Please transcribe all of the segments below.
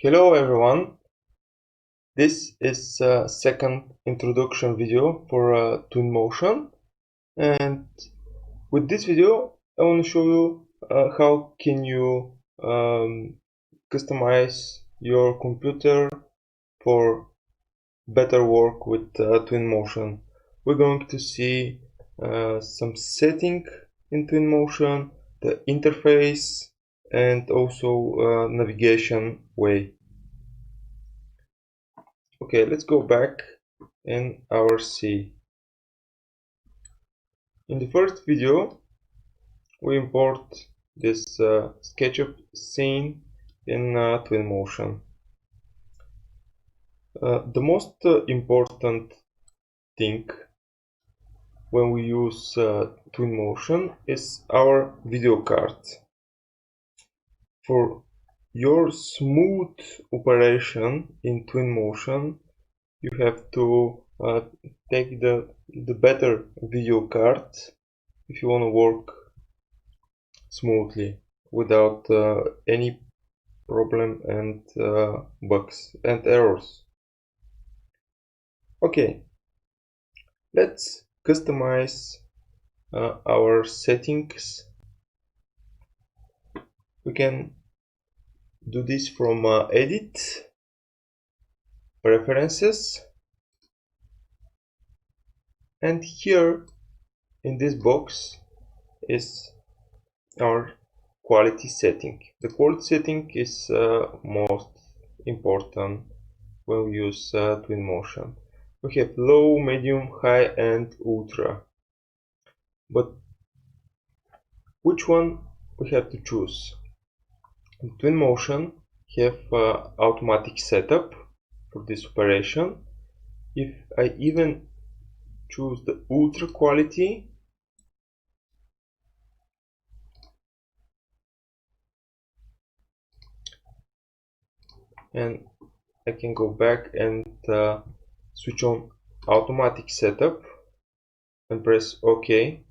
Hello everyone, this is a second introduction video for Twinmotion, and with this video I want to show you how can you customize your computer for better work with Twinmotion. We're going to see some setting in Twinmotion, the interface, and also navigation way. Okay, let's go back in our C. In the first video, we import this SketchUp scene in Twinmotion. The most important thing when we use Twinmotion is our video card. For your smooth operation in Twinmotion, you have to take the better video card if you want to work smoothly without any problem and bugs and errors. Okay, let's customize our settings. We can do this from Edit, Preferences, and here in this box is our quality setting. The quality setting is most important when we use Twinmotion. We have low, medium, high, and ultra. But which one we have to choose? In Twinmotion have automatic setup for this operation. If I even choose the ultra quality, and I can go back and switch on automatic setup and press OK.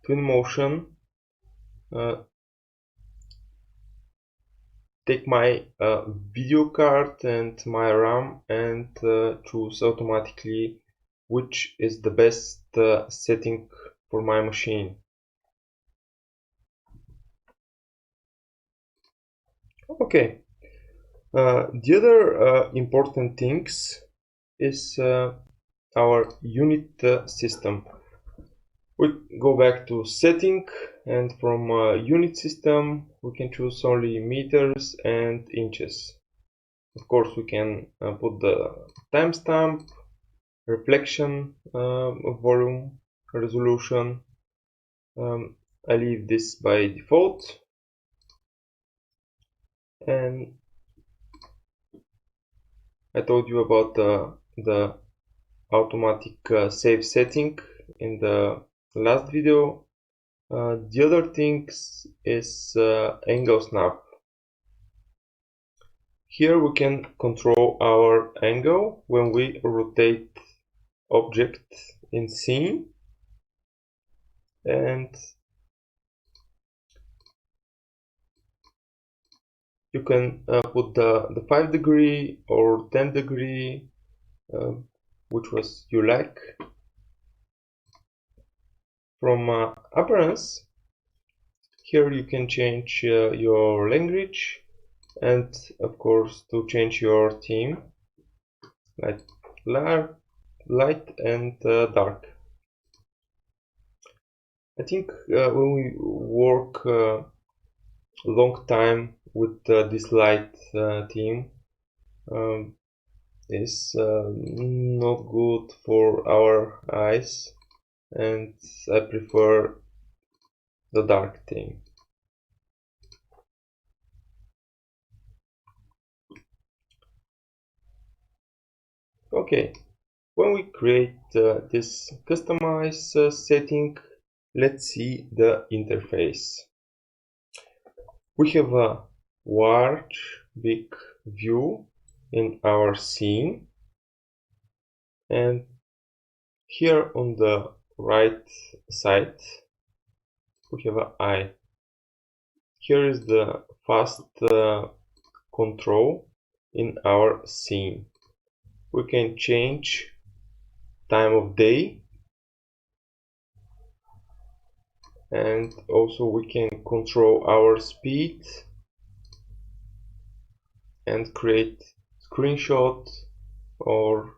Twinmotion take my video card and my RAM and choose automatically which is the best setting for my machine. Okay, the other important things is our unit system. We go back to setting, and from unit system we can choose only meters and inches. Of course, we can put the timestamp, reflection, volume, resolution. I leave this by default, and I told you about the automatic save setting in the last video. The other things is angle snap. Here we can control our angle when we rotate object in scene, and you can put the 5 degree or 10 degree, which was you like. From appearance, here you can change your language, and of course to change your theme, like light and dark. I think when we work a long time with this light theme, is not good for our eyes, and I prefer the dark theme. Okay, when we create this customize setting, let's see the interface. We have a large, big view in our scene, and here on the right side we have an eye. Here is the fast control in our scene. We can change time of day, and also we can control our speed and create screenshot, or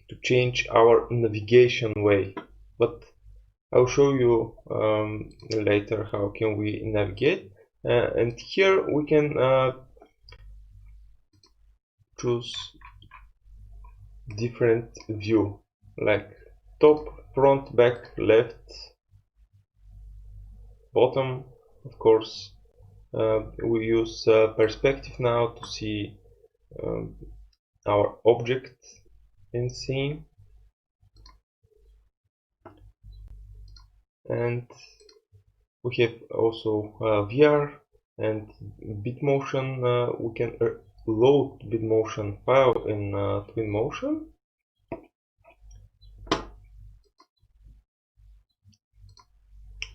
to change our navigation way. But I'll show you later how can we navigate. And here we can choose different view, like top, front, back, left, bottom. Of course, we use perspective now to see our object in scene. And we have also VR and bitmotion. We can load bitmotion file in Twinmotion.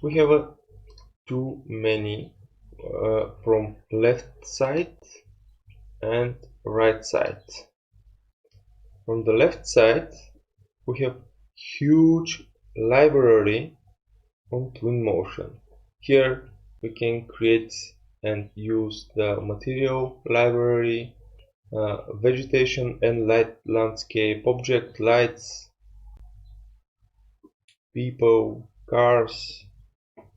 We have too many from left side and right side. From the left side, we have huge library on Twinmotion. Here we can create and use the material library, vegetation and light landscape, object, lights, people, cars,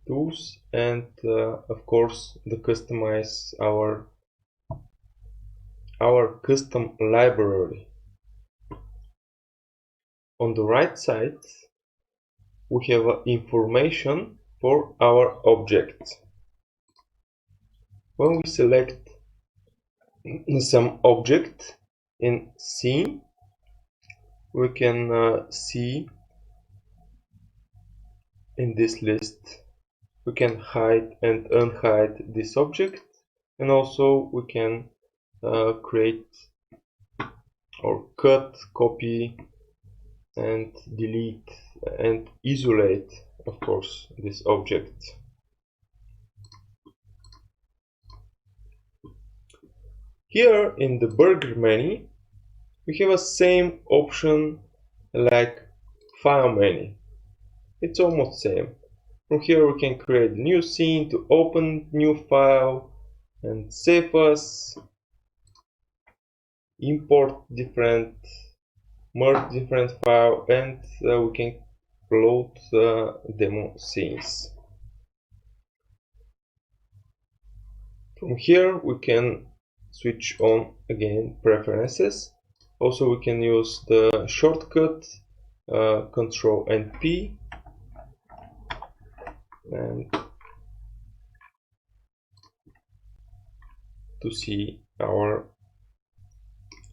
tools, and of course the customize our custom library. On the right side, we have information for our object. When we select some object in scene, we can see in this list, we can hide and unhide this object, and also we can create or cut, copy and delete and isolate, of course, this object. Here in the burger menu, we have a same option like file menu. It's almost same. From here we can create a new scene, to open new file and save as, import different, merge different file, and we can load demo scenes. From here we can switch on again preferences. Also we can use the shortcut Ctrl and P, and to see our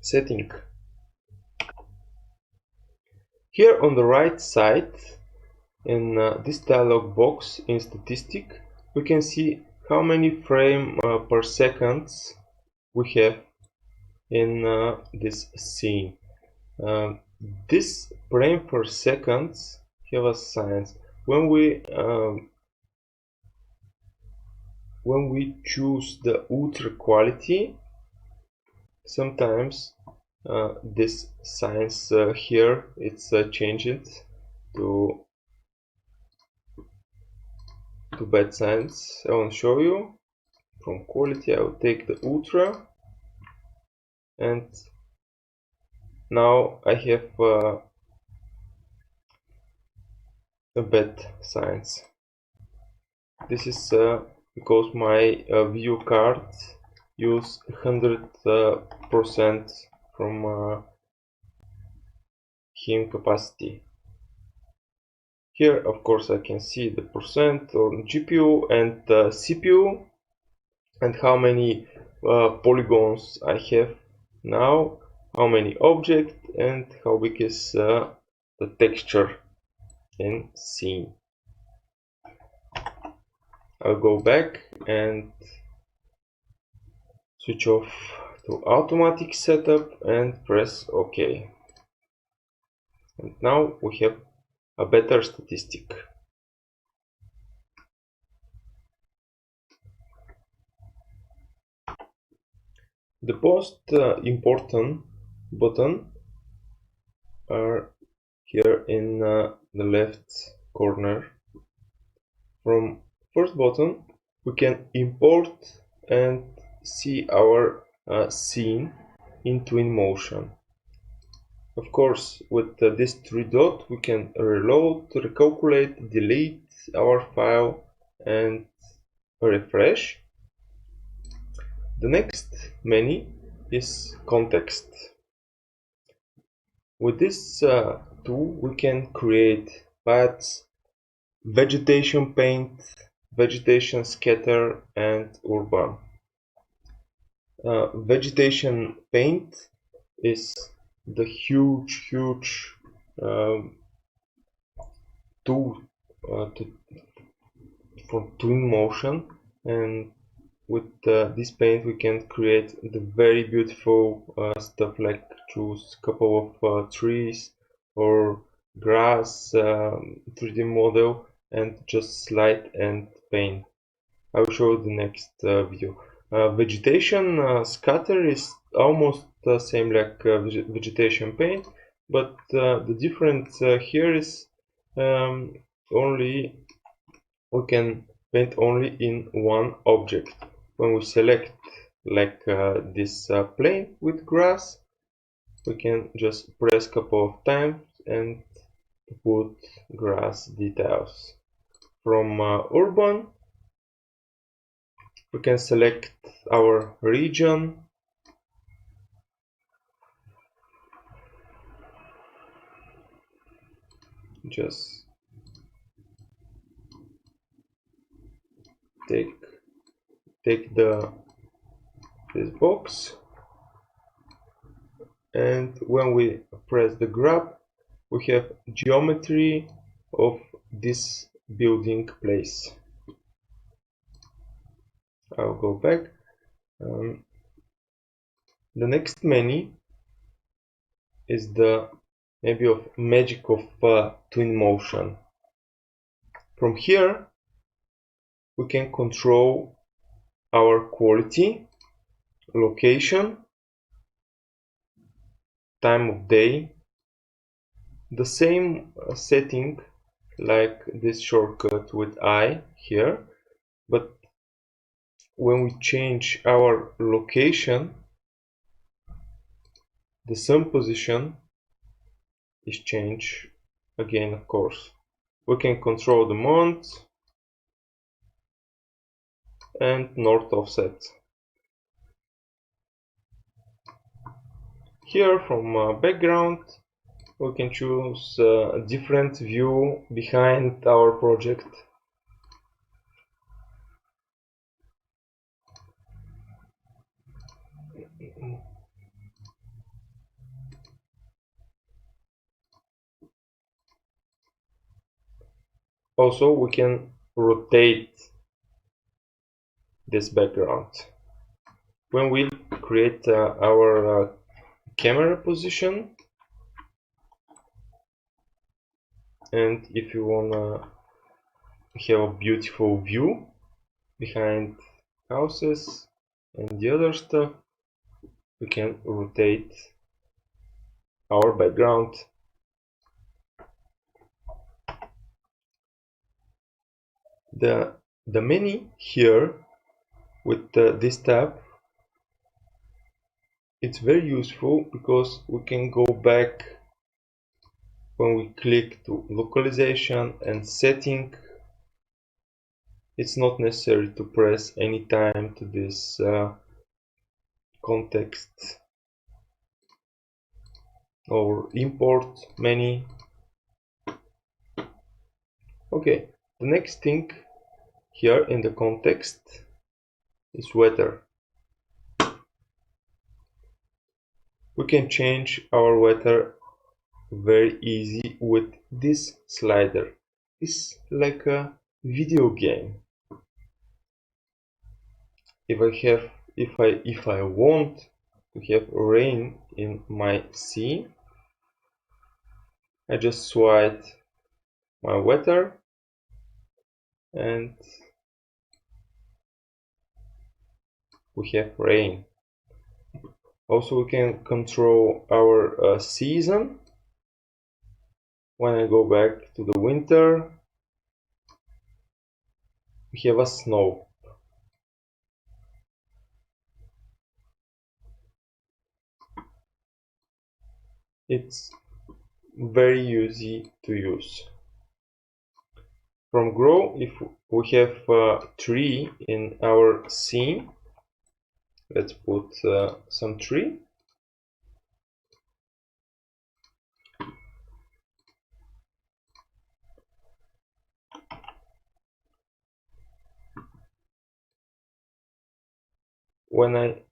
setting. Here on the right side, in this dialog box in statistic, we can see how many frames per second we have in this scene. This frame per second have a signs. When we choose the ultra quality, sometimes this signs here it's changed to bad signs. I want to show you. From quality I will take the ultra, and now I have a bad signs. This is because my video card use 100% from him capacity. Here of course I can see the percent on GPU and CPU, and how many polygons I have now, how many objects, and how big is the texture in scene. I'll go back and switch off to automatic setup and press OK. And now we have a better statistic. The most important button are here in the left corner. From first button we can import and see our scene in Twinmotion. Of course, with this three dot we can reload, recalculate, delete our file and refresh. The next menu is context. With this tool we can create paths, vegetation paint, vegetation scatter and urban. Vegetation paint is the huge tool for Twinmotion, and with this paint we can create the very beautiful stuff, like choose a couple of trees or grass 3D model and just slide and paint. I will show you the next video. Vegetation scatter is almost the same like vegetation paint, but the difference here is only we can paint only in one object. When we select like this plane with grass, we can just press a couple of times and put grass details. From urban, we can select our region, just take this box, and when we press the grab we have geometry of this building place. I'll go back. The next menu is the maybe of magic of Twinmotion. From here we can control our quality, location, time of day, the same setting like this shortcut with I here, but when we change our location, the sun position is changed again. Of course, we can control the month and north offset. Here from background we can choose a different view behind our project. Also we can rotate this background. When we create our camera position, and if you wanna have a beautiful view behind houses and the other stuff, we can rotate our background. The menu here with this tab, it's very useful because we can go back when we click to localization and setting. It's not necessary to press any time to this context or import menu. Okay, the next thing here in the context is weather. We can change our weather very easy with this slider. It's like a video game. If I want to have rain in my scene, I just swipe my weather and we have rain. Also, we can control our season. When I go back to the winter, we have a snow. It's very easy to use. From grow, if we have a tree in our scene, let's put some tree. When I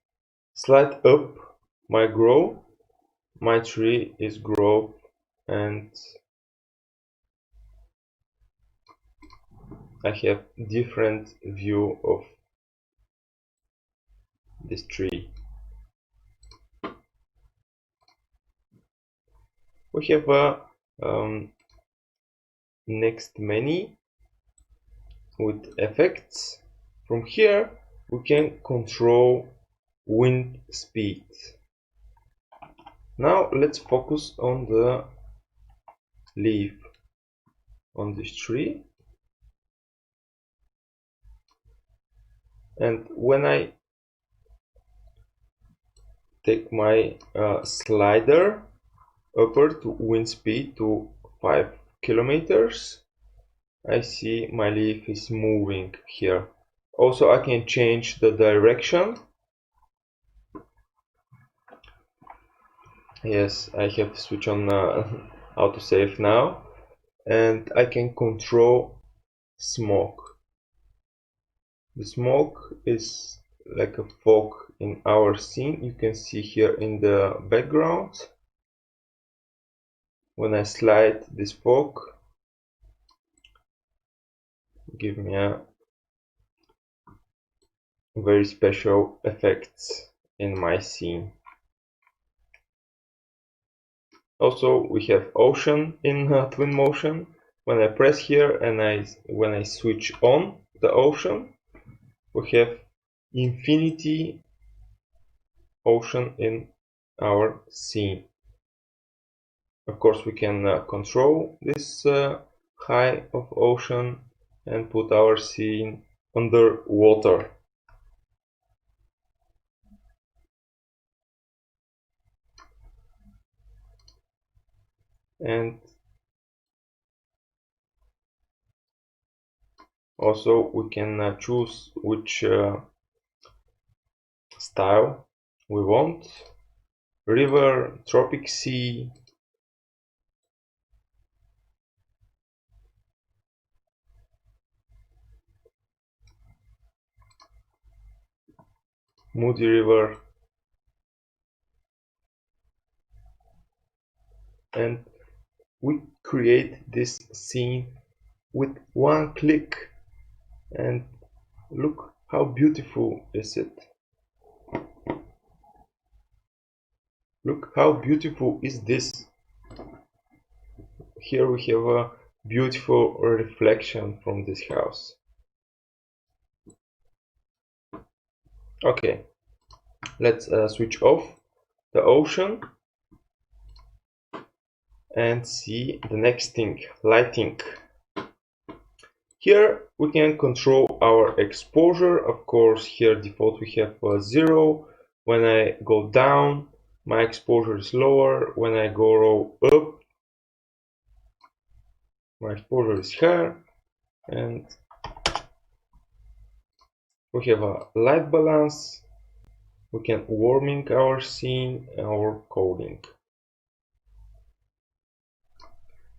slide up my grow, my tree is grow, and I have different view of this tree. We have a next menu with effects. From here we can control wind speed. Now let's focus on the leaf on this tree, and when I take my slider upward to wind speed to 5 kilometers, I see my leaf is moving here. Also, I can change the direction. Yes, I have to switch on autosave now, and I can control smoke. The smoke is like a fog in our scene. You can see here in the background. When I slide this fog, give me a very special effects in my scene. Also, we have ocean in Twinmotion. When I press here and when I switch on the ocean, we have infinity ocean in our scene. Of course, we can control this high of ocean and put our scene under water. And also we can choose which style we want: river, tropic sea, moody river, and we create this scene with one click. And look how beautiful is it. Look how beautiful is this. Here we have a beautiful reflection from this house. Okay, let's switch off the ocean and see the next thing: lighting. Here we can control our exposure. Of course, here default we have 0. When I go down, my exposure is lower. When I go up, my exposure is higher. And we have a light balance. We can warming our scene or coding.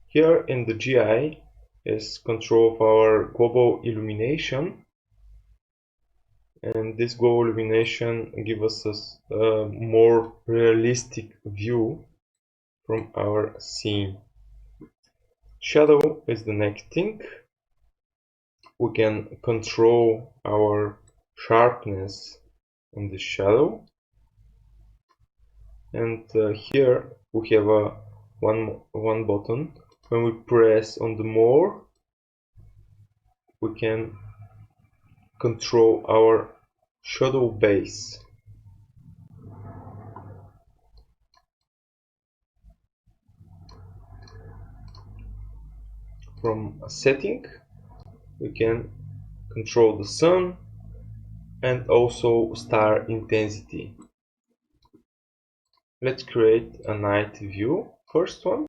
Here in the GI is control of our global illumination, and this global illumination gives us a more realistic view from our scene. Shadow is the next thing. We can control our sharpness on the shadow, and here we have one button. When we press on the more, we can control our shadow base. from a setting we can control the sun and also star intensity. Let's create a night view, first one,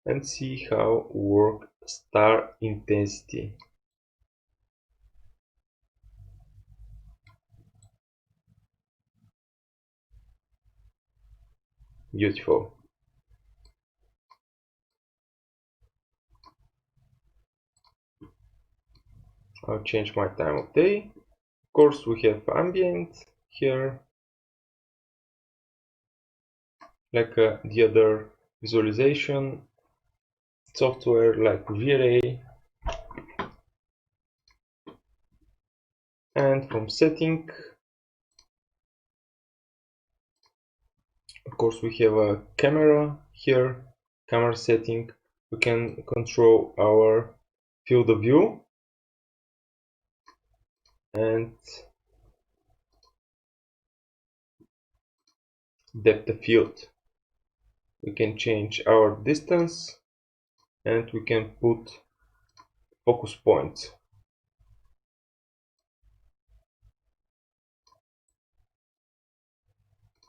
and see how work star intensity. Beautiful. I'll change my time of day. Of course, we have ambient here, like the other visualization software like V-Ray. And from setting, of course, we have a camera here, camera setting. We can control our field of view and depth of field. We can change our distance and we can put focus points.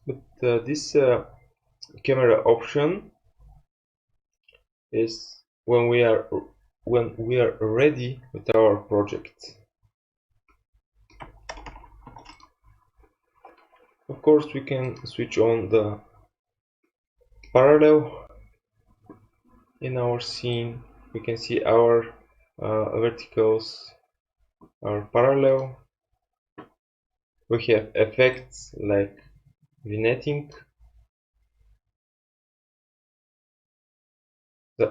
But this camera option is when we are ready with our project. Of course, we can switch on the parallel in our scene. We can see our verticals, our parallel. We have effects like vignetting.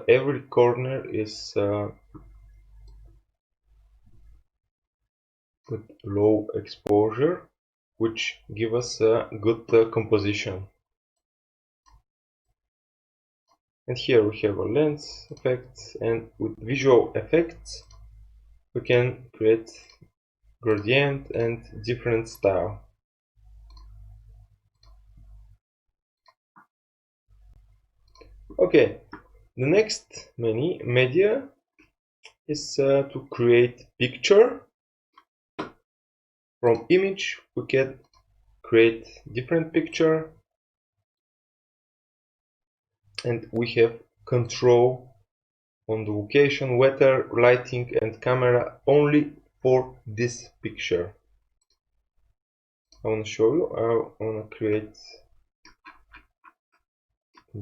Every corner is with low exposure, which give us a good composition. And here we have a lens effects, and with visual effects we can create gradient and different style. Okay, the next media is to create picture. From image we can create different picture, and we have control on the location, weather, lighting and camera only for this picture. I want to show you. I want to create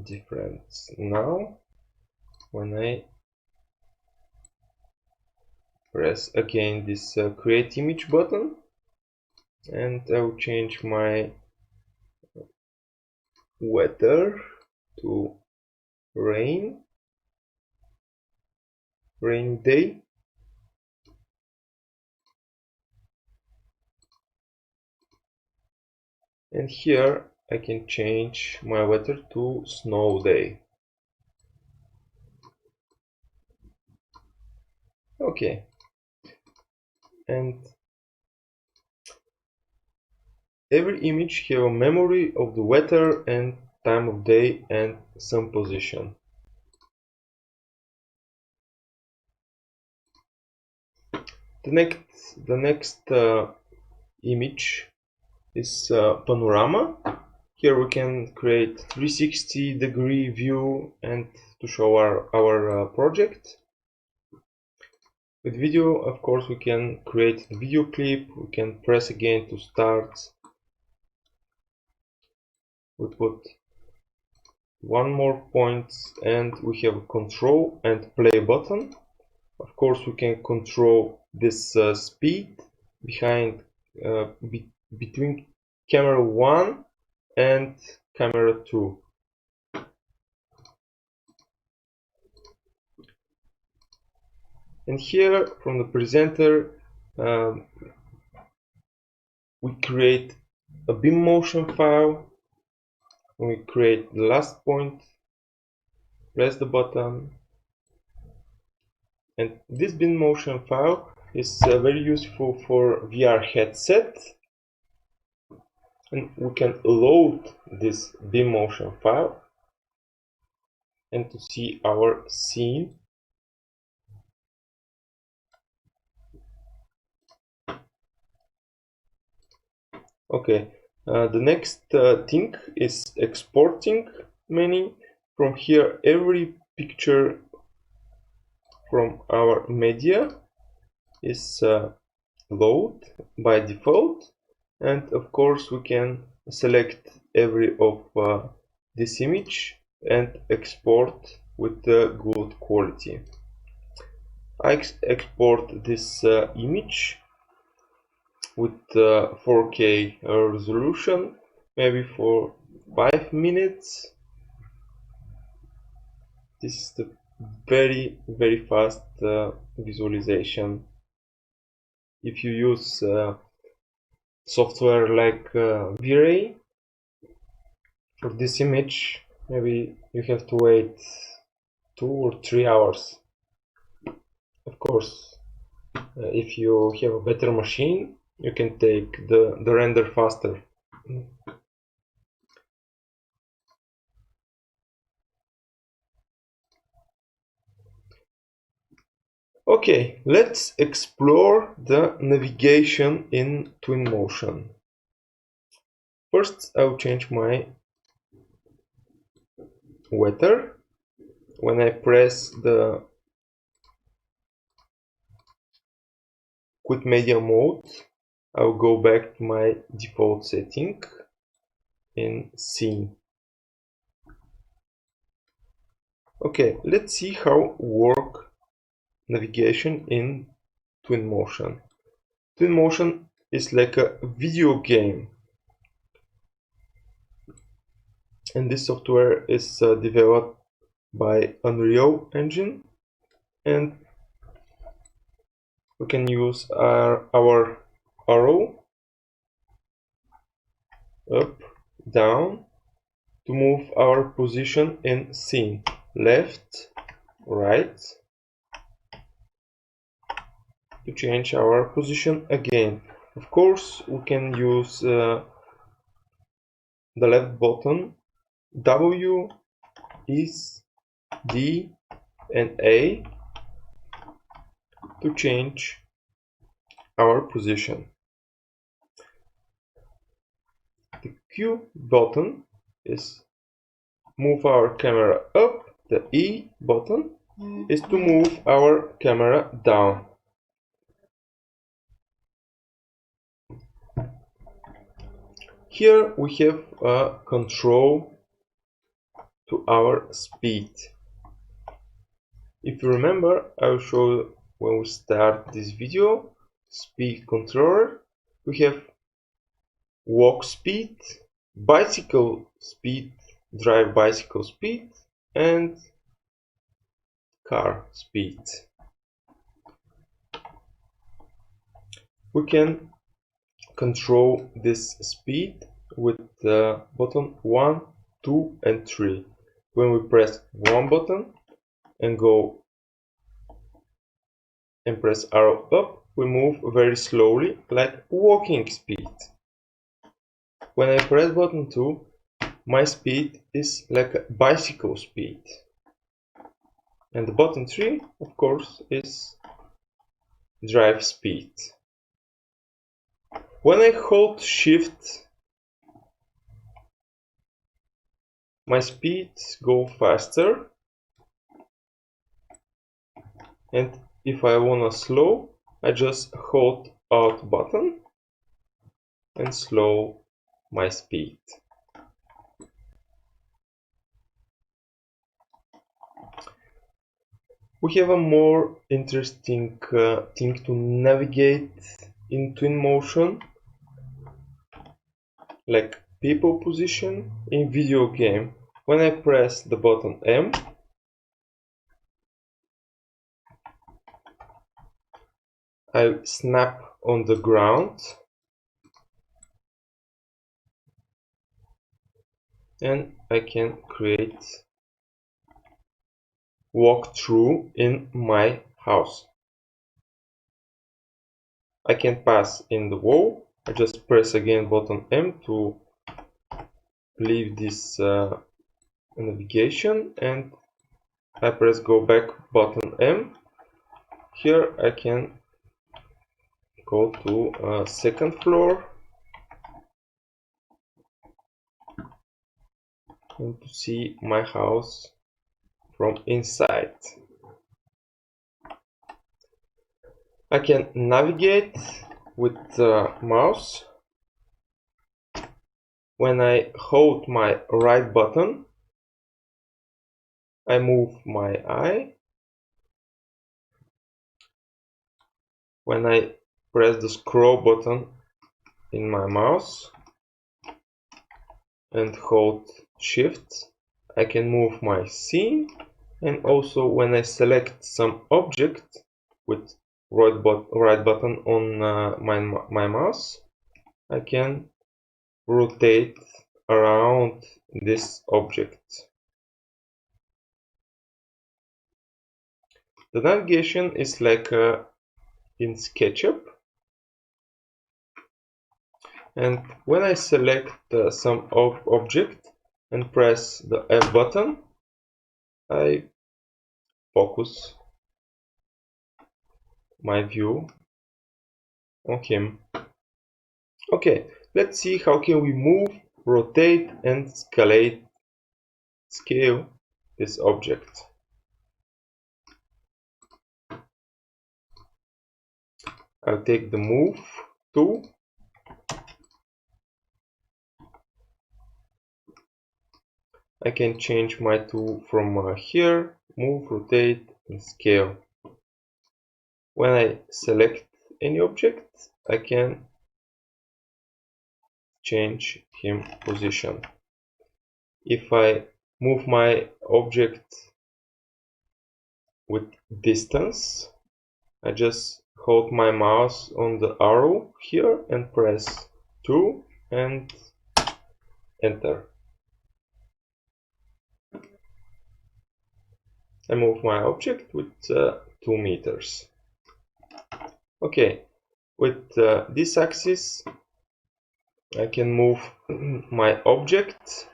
difference now. When I press again this create image button, and I will change my weather to rainy day, and here I can change my weather to snow day. Okay, and every image have a memory of the weather and time of day and sun position. The next image is panorama. Here we can create 360-degree view and to show our project. With video, of course, we can create the video clip. We can press again to start. We put one more point and we have a control and play button. Of course, we can control this speed between camera 1 and camera 2. And here from the presenter we create a beam motion file. We create the last point, press the button, and this beam motion file is very useful for VR headset, and we can load this beam motion file and to see our scene Okay, the next thing is exporting menu. From here, every picture from our media is load by default, and of course we can select every of this image and export with good quality. I export this image with 4K resolution, maybe for 5 minutes. This is the very fast visualization. If you use software like V-Ray for this image, maybe you have to wait 2 or 3 hours. Of course, if you have a better machine, you can take the render faster. Okay, let's explore the navigation in Twinmotion. First, I'll change my weather. When I press the quit media mode, I'll go back to my default setting in scene. Okay, let's see how work navigation in Twinmotion. Twinmotion is like a video game, and this software is developed by Unreal Engine, and we can use our arrow up, down to move our position in scene, left, right, to change our position again. Of course, we can use the left button, W, is, D, and A to change our position. The Q button is move our camera up. The E button is to move our camera down. Here we have a control to our speed. If you remember, I will show you when we start this video. Speed controller. We have walk speed, bicycle speed, drive bicycle speed, and car speed. We can control this speed with the button 1, 2, and 3. When we press one button and go and press arrow up, we move very slowly, like walking speed. When I press button 2, my speed is like a bicycle speed. And the button 3, of course, is drive speed. When I hold shift, my speeds go faster. And if I wanna slow, I just hold alt button and slow my speed. We have a more interesting thing to navigate in Twinmotion, like people position in video game. When I press the button M, I snap on the ground and I can create walkthrough in my house. I can pass in the wall. I just press again button M to leave this navigation, and I press go back button M. Here I can go to second floor and to see my house from inside. I can navigate with the mouse. When I hold my right button, I move my eye. When I press the scroll button in my mouse and hold Shift, I can move my scene. And also when I select some object with right button on my mouse, I can rotate around this object. The navigation is like in SketchUp, and when I select some object and press the F button, I focus my view on him. Okay, let's see how can we move, rotate and scale this object. I'll take the move tool. I can change my tool from here, move, rotate and scale. When I select any object, I can change him position. If I move my object with distance, I just hold my mouse on the arrow here and press 2 and enter. I move my object with 2 meters. Okay, with this axis I can move my object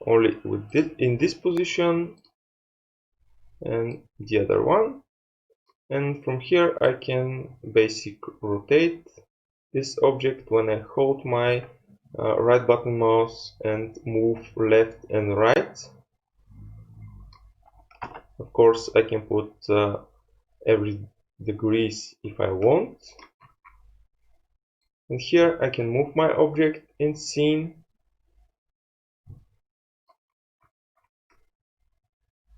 only with in this position and the other one, and from here I can basically rotate this object when I hold my right button mouse and move left and right. Of course I can put every degrees if I want, and here I can move my object in scene,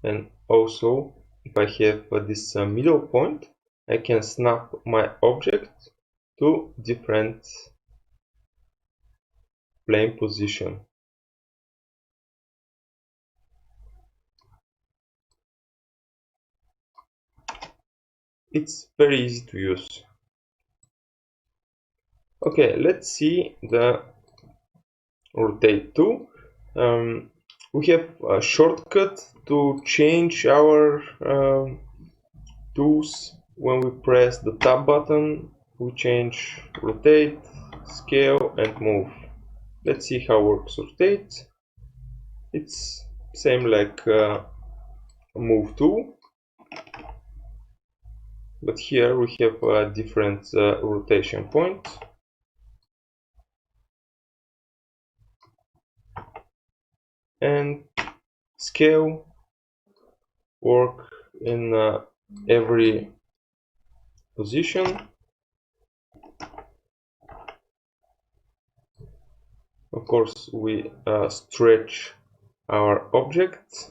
and also if I have this middle point, I can snap my object to different plane position. It's very easy to use. Okay, let's see the rotate tool. We have a shortcut to change our tools. When we press the tab button, we change rotate, scale and move. Let's see how works rotate. It's same like move tool, but here we have a different rotation point. And scale work in every position. Of course we stretch our object,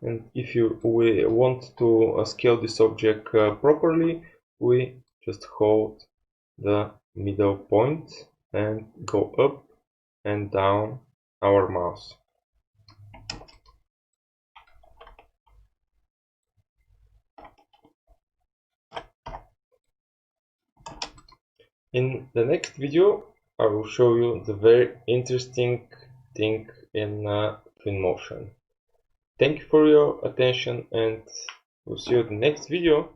and if we want to scale this object properly, we just hold the middle point and go up and down our mouse. In the next video I will show you the very interesting thing in Twinmotion. Thank you for your attention and we'll see you in the next video.